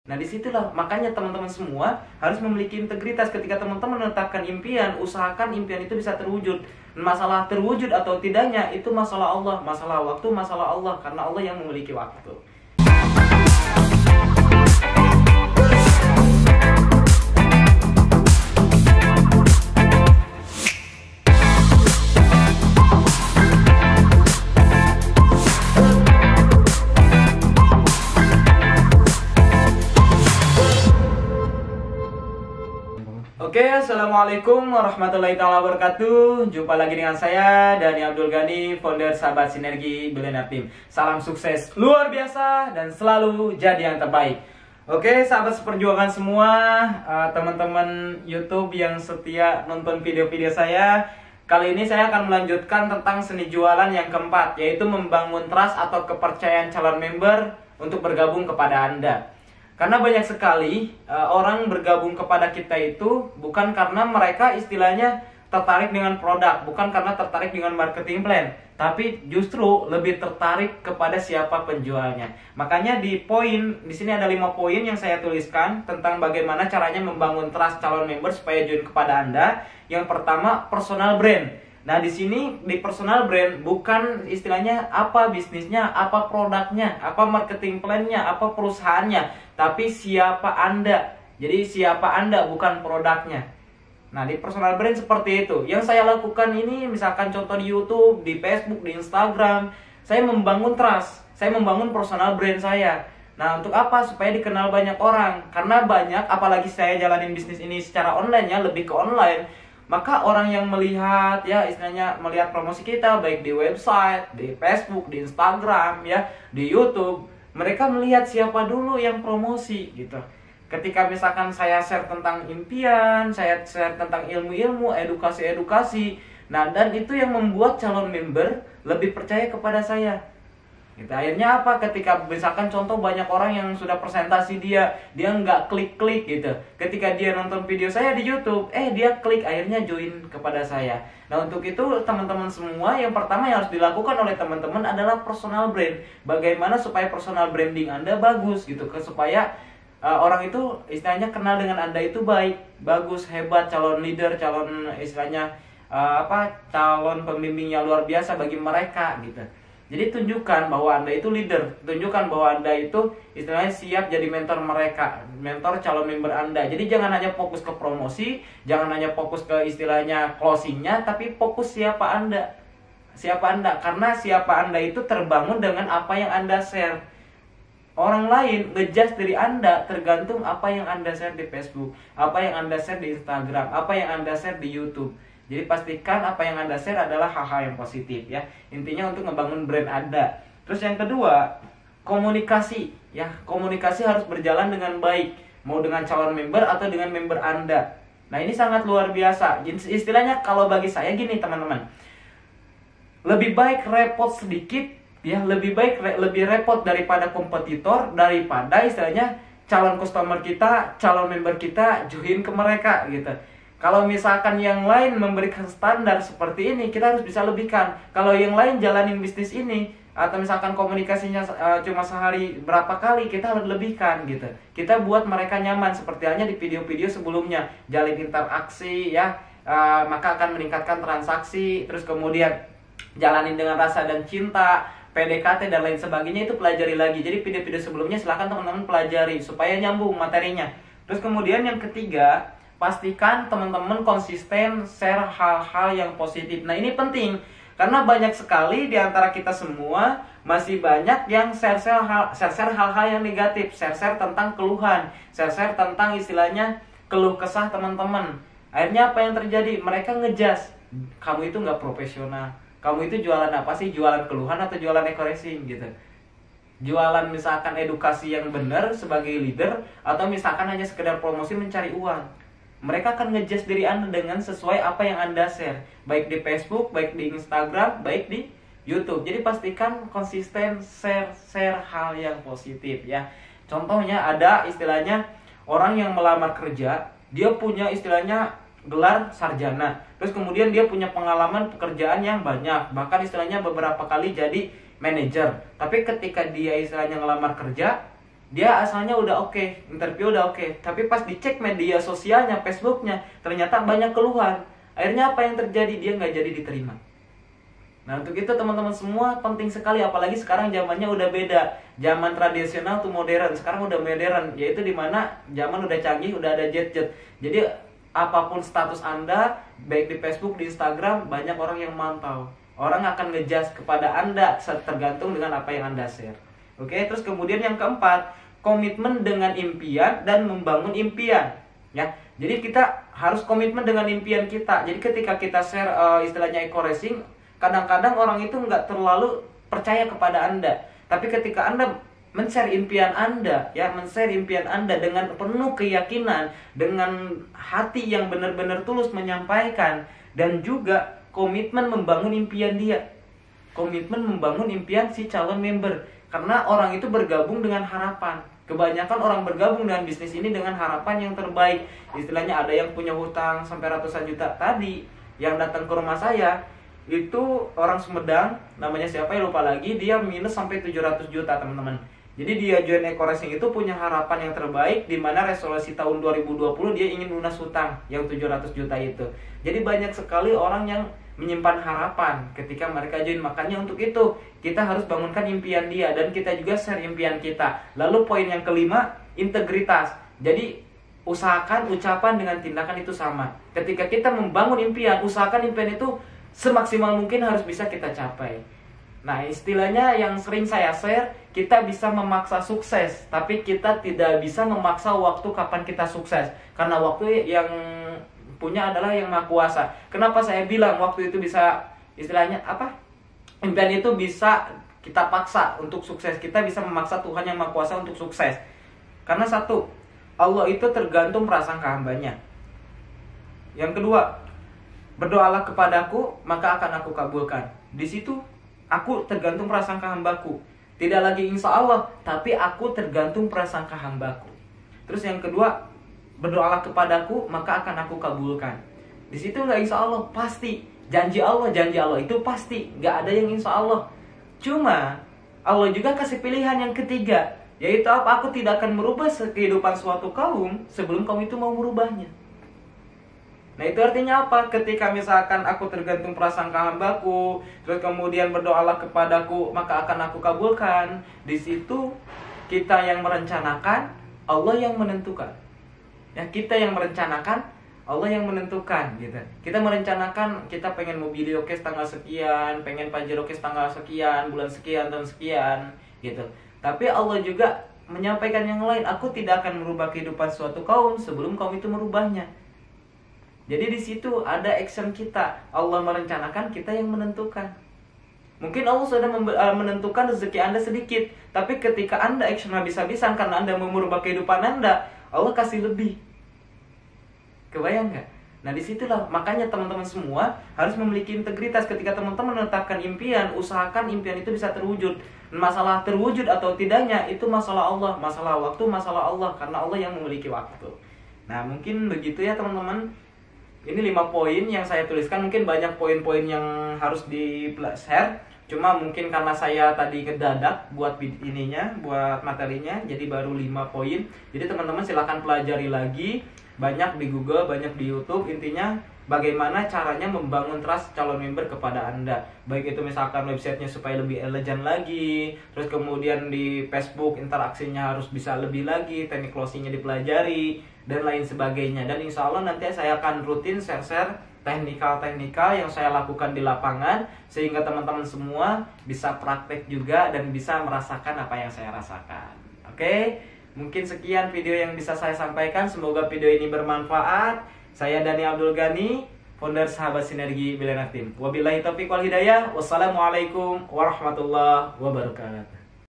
Nah, disitulah makanya teman-teman semua harus memiliki integritas. Ketika teman-teman menetapkan impian, usahakan impian itu bisa terwujud. Masalah terwujud atau tidaknya itu masalah Allah, masalah waktu, masalah Allah, karena Allah yang memiliki waktu. Oke, assalamualaikum warahmatullahi wabarakatuh. Jumpa lagi dengan saya Dani Abdul Ghani, founder Sahabat Sinergi Billionaire Team. Salam sukses luar biasa dan selalu jadi yang terbaik. Oke, sahabat seperjuangan semua, teman-teman YouTube yang setia nonton video-video saya. Kali ini saya akan melanjutkan tentang seni jualan yang keempat, yaitu membangun trust atau kepercayaan calon member untuk bergabung kepada Anda. Karena banyak sekali orang bergabung kepada kita itu bukan karena mereka istilahnya tertarik dengan produk, bukan karena tertarik dengan marketing plan, tapi justru lebih tertarik kepada siapa penjualnya. Makanya di sini ada 5 poin yang saya tuliskan tentang bagaimana caranya membangun trust calon member supaya join kepada Anda. Yang pertama, personal brand. Nah, di sini di personal brand bukan istilahnya apa bisnisnya, apa produknya, apa marketing plan-nya, apa perusahaannya, tapi siapa Anda. Jadi siapa Anda bukan produknya. Nah, di personal brand seperti itu. Yang saya lakukan ini misalkan contoh di YouTube, di Facebook, di Instagram, saya membangun trust, saya membangun personal brand saya. Nah, untuk apa? Supaya dikenal banyak orang. Karena banyak, apalagi saya jalanin bisnis ini secara online ya, lebih ke online. Maka orang yang melihat ya istilahnya melihat promosi kita baik di website, di Facebook, di Instagram ya, di YouTube, mereka melihat siapa dulu yang promosi gitu. Ketika misalkan saya share tentang impian, saya share tentang ilmu-ilmu, edukasi-edukasi, nah dan itu yang membuat calon member lebih percaya kepada saya. Gitu. Akhirnya apa? Ketika misalkan contoh banyak orang yang sudah presentasi dia nggak klik-klik gitu. Ketika dia nonton video saya di YouTube, dia klik, akhirnya join kepada saya. Nah, untuk itu teman-teman semua, yang pertama yang harus dilakukan oleh teman-teman adalah personal brand. Bagaimana supaya personal branding Anda bagus gitu, supaya orang itu istilahnya kenal dengan Anda itu baik, bagus, hebat, calon leader, calon istilahnya calon pembimbing yang luar biasa bagi mereka gitu. Jadi tunjukkan bahwa Anda itu leader, tunjukkan bahwa Anda itu istilahnya siap jadi mentor mereka, mentor calon member Anda. Jadi jangan hanya fokus ke promosi, jangan hanya fokus ke istilahnya closingnya, tapi fokus siapa Anda. Siapa Anda, karena siapa Anda itu terbangun dengan apa yang Anda share. Orang lain ngejudge dari Anda tergantung apa yang Anda share di Facebook, apa yang Anda share di Instagram, apa yang Anda share di YouTube. Jadi pastikan apa yang Anda share adalah hal-hal yang positif ya. Intinya untuk ngebangun brand Anda. Terus yang kedua, komunikasi ya. Komunikasi harus berjalan dengan baik, mau dengan calon member atau dengan member Anda. Nah, ini sangat luar biasa. Istilahnya kalau bagi saya gini, teman-teman. Lebih baik repot sedikit ya, lebih repot daripada kompetitor, daripada istilahnya calon customer kita, calon member kita join ke mereka gitu. Kalau misalkan yang lain memberikan standar seperti ini, kita harus bisa lebihkan. Kalau yang lain jalanin bisnis ini, atau misalkan komunikasinya cuma sehari berapa kali, kita harus lebihkan gitu. Kita buat mereka nyaman, seperti halnya di video-video sebelumnya. Jalin interaksi ya, maka akan meningkatkan transaksi. Terus kemudian jalanin dengan rasa dan cinta, PDKT dan lain sebagainya, itu pelajari lagi. Jadi video-video sebelumnya silahkan teman-teman pelajari supaya nyambung materinya. Terus kemudian yang ketiga, pastikan teman-teman konsisten share hal-hal yang positif. Nah, ini penting karena banyak sekali di antara kita semua masih banyak yang share hal-hal yang negatif, share tentang keluhan, share tentang istilahnya keluh kesah teman-teman. Akhirnya apa yang terjadi? Mereka ngejudge, kamu itu nggak profesional, kamu itu jualan apa sih? Jualan keluhan atau jualan eco-racing gitu? Jualan misalkan edukasi yang benar sebagai leader, atau misalkan hanya sekedar promosi mencari uang. Mereka akan ngejudge diri Anda dengan sesuai apa yang Anda share, baik di Facebook, baik di Instagram, baik di YouTube. Jadi pastikan konsisten share hal yang positif ya. Contohnya ada istilahnya orang yang melamar kerja, dia punya istilahnya gelar sarjana, terus kemudian dia punya pengalaman pekerjaan yang banyak, bahkan istilahnya beberapa kali jadi manajer. Tapi ketika dia istilahnya ngelamar kerja, Dia asalnya udah oke, interview udah oke, tapi pas dicek media sosialnya, Facebooknya, ternyata banyak keluhan. Akhirnya apa yang terjadi? Dia nggak jadi diterima. Nah, untuk itu teman-teman semua penting sekali, apalagi sekarang zamannya udah beda. Zaman tradisional tuh modern, sekarang udah modern, yaitu dimana zaman udah canggih, udah ada jet-jet. Jadi apapun status Anda, baik di Facebook, di Instagram, banyak orang yang mantau. Orang akan ngejudge kepada Anda tergantung dengan apa yang Anda share. Oke, terus kemudian yang keempat, komitmen dengan impian dan membangun impian. Ya, jadi kita harus komitmen dengan impian kita. Jadi ketika kita share istilahnya eco racing, kadang-kadang orang itu nggak terlalu percaya kepada Anda. Tapi ketika Anda men-share impian Anda, ya, men-share impian Anda dengan penuh keyakinan, dengan hati yang benar-benar tulus menyampaikan, dan juga komitmen membangun impian dia. Komitmen membangun impian si calon member. Karena orang itu bergabung dengan harapan. Kebanyakan orang bergabung dengan bisnis ini dengan harapan yang terbaik. Istilahnya ada yang punya hutang sampai ratusan juta. Tadi yang datang ke rumah saya itu orang Sumedang, namanya siapa ya lupa lagi, dia minus sampai 700 juta teman-teman. Jadi dia join eco racing itu punya harapan yang terbaik, di mana resolusi tahun 2020 dia ingin lunas hutang yang 700 juta itu. Jadi banyak sekali orang yang menyimpan harapan ketika mereka join. Makanya untuk itu kita harus bangunkan impian dia, dan kita juga share impian kita. Lalu poin yang kelima, integritas. Jadi usahakan ucapan dengan tindakan itu sama. Ketika kita membangun impian, usahakan impian itu semaksimal mungkin harus bisa kita capai. Nah, istilahnya yang sering saya share, kita bisa memaksa sukses, tapi kita tidak bisa memaksa waktu kapan kita sukses. Karena waktu yang punya adalah yang Maha Kuasa. Kenapa saya bilang waktu itu bisa, istilahnya apa? Impian itu bisa kita paksa untuk sukses. Kita bisa memaksa Tuhan yang Maha Kuasa untuk sukses. Karena satu, Allah itu tergantung prasangka hambanya. Yang kedua, berdoalah kepadaku, maka akan aku kabulkan. Di situ aku tergantung prasangka hambaku. Tidak lagi insya Allah, tapi aku tergantung prasangka hambaku. Terus yang kedua, berdoalah kepadaku, maka akan aku kabulkan. Di situ nggak insya Allah, pasti. Janji Allah itu pasti. Nggak ada yang insya Allah. Cuma Allah juga kasih pilihan yang ketiga, yaitu apa? Aku tidak akan merubah kehidupan suatu kaum sebelum kaum itu mau merubahnya. Nah, itu artinya apa? Ketika misalkan aku tergantung prasangka hambaku, terus kemudian berdoalah kepadaku, maka akan aku kabulkan. Di situ kita yang merencanakan, Allah yang menentukan. Ya, kita yang merencanakan, Allah yang menentukan gitu. Kita merencanakan kita pengen mobil Yokes tanggal sekian, pengen Pajero Yokes tanggal sekian, bulan sekian, tahun sekian gitu. Tapi Allah juga menyampaikan yang lain, aku tidak akan merubah kehidupan suatu kaum sebelum kaum itu merubahnya. Jadi di situ ada action kita. Allah merencanakan, kita yang menentukan. Mungkin Allah sudah menentukan rezeki Anda sedikit, tapi ketika Anda action habis-habisan karena Anda mau merubah kehidupan Anda, Allah kasih lebih. Kebayang nggak? Nah, disitulah makanya teman-teman semua harus memiliki integritas. Ketika teman-teman menetapkan impian, usahakan impian itu bisa terwujud. Masalah terwujud atau tidaknya itu masalah Allah, masalah waktu, masalah Allah, karena Allah yang memiliki waktu. Nah, mungkin begitu ya teman-teman. Ini 5 poin yang saya tuliskan. Mungkin banyak poin-poin yang harus di-share. Cuma mungkin karena saya tadi kedadak buat buat materinya, jadi baru 5 poin. Jadi teman-teman silahkan pelajari lagi. Banyak di Google, banyak di YouTube. Intinya bagaimana caranya membangun trust calon member kepada Anda. Baik itu misalkan websitenya supaya lebih elegan lagi, terus kemudian di Facebook interaksinya harus bisa lebih lagi, teknik closingnya dipelajari, dan lain sebagainya. Dan insya Allah nanti saya akan rutin share-share teknikal-teknikal yang saya lakukan di lapangan, sehingga teman-teman semua bisa praktek juga dan bisa merasakan apa yang saya rasakan. Oke, mungkin sekian video yang bisa saya sampaikan. Semoga video ini bermanfaat. Saya Dani Abdul Ghani, founder Sahabat Sinergi Billionaire Team. Wabillahi taufiq wal hidayah. Wassalamualaikum warahmatullahi wabarakatuh.